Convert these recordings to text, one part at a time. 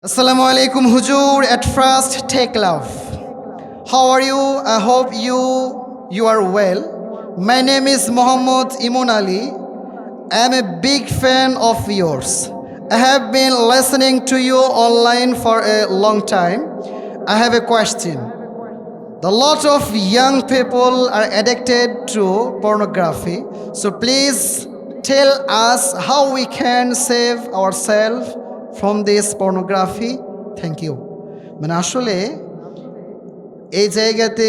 Assalamu alaikum Hujur. At first, take love. How are you? I hope you are well. My name is Muhammad Imun Ali. I am a big fan of yours. I have been listening to you online for a long time. I have a question. A lot of young people are addicted to pornography. So please tell us how we can save ourselves from this pornography. Thank you. মানে আসলে এই জায়গাতে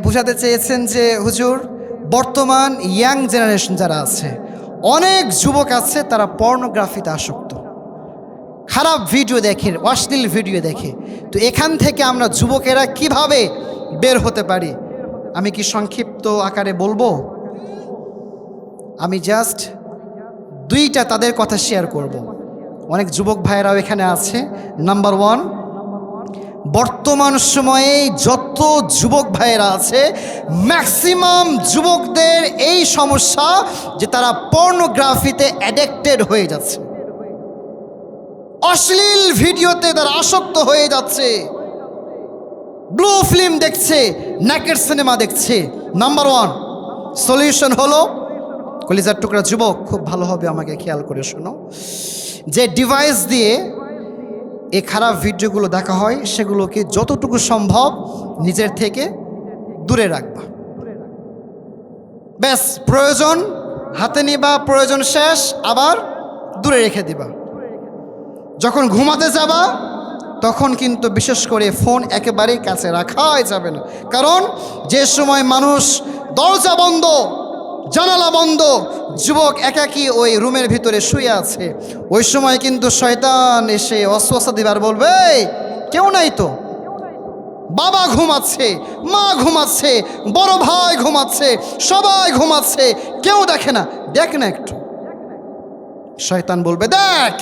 বোঝাতে চেয়েছেন যে হুজুর বর্তমান young generation যারা আছে অনেক যুবক আছে তারা পর্নোগ্রাফিতে আসক্ত, খারাপ ভিডিও দেখে, অশ্লীল ভিডিও দেখে। তো এখান থেকে আমরা যুবকেরা কিভাবে বের হতে পারি আমি কি সংক্ষিপ্ত আকারে বলবো? আমি জাস্ট দুইটা তাদের কথা শেয়ার করব। অনেক যুবক ভাইয়েরাও এখানে আছে। নাম্বার ওয়ান, বর্তমান সময়ে যত যুবক ভাইয়েরা আছে ম্যাক্সিমাম যুবকদের এই সমস্যা যে তারা পর্নোগ্রাফিতে অ্যাডিক্টেড হয়ে যাচ্ছে, অশ্লীল ভিডিওতে তারা আসক্ত হয়ে যাচ্ছে, ব্লু ফিল্ম দেখছে, নেকেড সিনেমা দেখছে। নাম্বার ওয়ান সলিউশন হলো, কলিজার টুকরা যুবক খুব ভালো হবে আমাকে খেয়াল করে শোনো, যে ডিভাইস দিয়ে এই খারাপ ভিডিওগুলো দেখা হয় সেগুলোকে যতটুকু সম্ভব নিজের থেকে দূরে রাখবা। ব্যাস, প্রয়োজন হাতে নিবা, প্রয়োজন শেষ আবার দূরে রেখে দিবা। যখন ঘুমাতে যাবা তখন কিন্তু বিশেষ করে ফোন একেবারেই কাছে রাখাই যাবে না, কারণ যে সময় মানুষ দরজা বন্ধ, জানালা বন্ধ, যুবক একাকী ওই রুমের ভিতরে শুয়ে আছে, ওই সময় কিন্তু শয়তান এসে ওয়াসওয়াসা দিবার বলবে কেউ নাই তো, বাবা ঘুমাচ্ছে, মা ঘুমাচ্ছে, বড় ভাই ঘুমাচ্ছে, সবাই ঘুমাচ্ছে, কেউ দেখে না, দেখ না একটু। শয়তান বলবে দেখ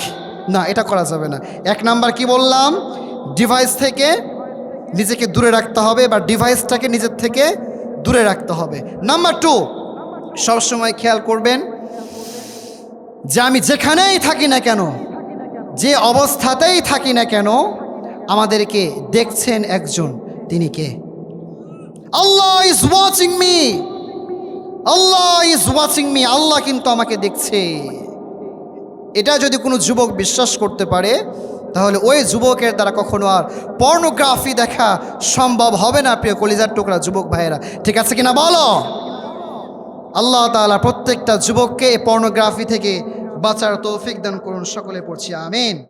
না, এটা করা যাবে না। এক নাম্বার কি বললাম, ডিভাইস থেকে নিজেকে দূরে রাখতে হবে বা ডিভাইসটাকে নিজের থেকে দূরে রাখতে হবে। নাম্বার টু, সবসময় খেয়াল করবেন যে আমি যেখানেই থাকি না কেন, যে অবস্থাতেই থাকি না কেন, আমাদেরকে দেখছেন একজন, তিনি কে? Allah is watching me, Allah is watching me, Allah কিন্তু আমাকে দেখছে। এটা যদি কোনো যুবক বিশ্বাস করতে পারে তাহলে ওই যুবকের দ্বারা কখনো আর পর্নোগ্রাফি দেখা সম্ভব হবে না। প্রিয় কলিজার টুকরা যুবক ভাইয়েরা, ঠিক আছে কিনা বলো? আল্লাহ তাআলা প্রত্যেকটা যুবককে পর্নোগ্রাফি থেকে বাঁচার তৌফিক দান করুন। সকলে পড়ছি আমিন।